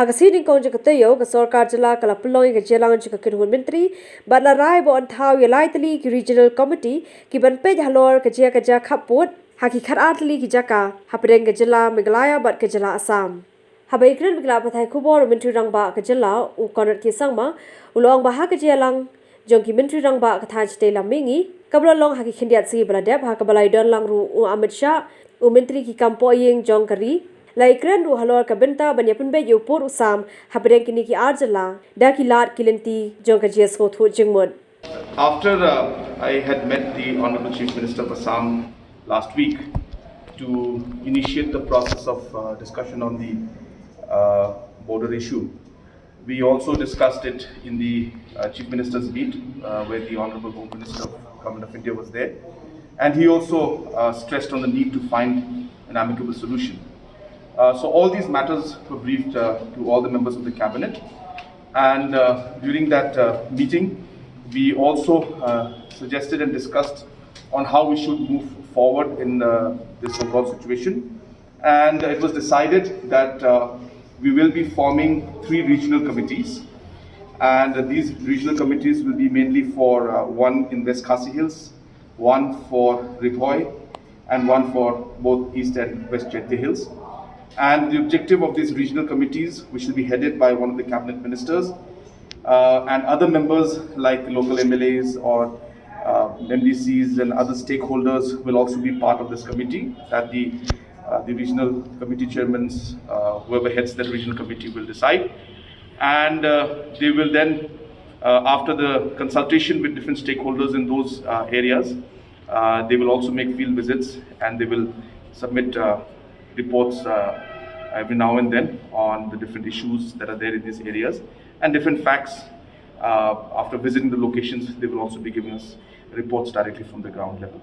Hagasini Konjakato, Sorka Jala, Kalapuloi, Jelang Chikakin Ministry, but La Rai bon Tau Lightly Regional Committee, Kiban Pej Halor, Kajaka Kaput, Haki Karatli Kijaka, Hapideng Jala, Megalaya, but Kajala Assam. Habaikran Miglapatha Kubor, Mintri Rangba, Kajala, Ukonat Kisama, Ulong Bahakajalang, Jonki Mintri Rangba, Kataj de la Mingi, Kabla Long Haki Kindiat Si Baladeb, Hakabalai Don Langru, Ahmed Shah, Umintri Kikampoying, Jonkari, Laikran ru halor kabenta banyapun be yopor usam habreng kini ki arjala daki lat kilinti jonka jesko thu jingmod. After I had met the Honorable Chief Minister of Assam last week to initiate the process of discussion on the border issue, we also discussed it in the Chief Minister's meet where the Honorable Home Minister of Government of India was there, and he also stressed on the need to find an amicable solution. So all these matters were briefed to all the members of the cabinet, and during that meeting we also suggested and discussed on how we should move forward in this overall situation, and it was decided that we will be forming 3 regional committees, and these regional committees will be mainly for one in West Khasi Hills, one for Righoi, and one for both East and West Chetty Hills. And the objective of these regional committees, which will be headed by one of the cabinet ministers, and other members like local MLAs or MDCs and other stakeholders will also be part of this committee, that the regional committee chairmen, whoever heads that regional committee will decide. And they will then, after the consultation with different stakeholders in those areas, they will also make field visits, and they will submit reports every now and then on the different issues that are there in these areas and different facts. After visiting the locations, they will also be giving us reports directly from the ground level.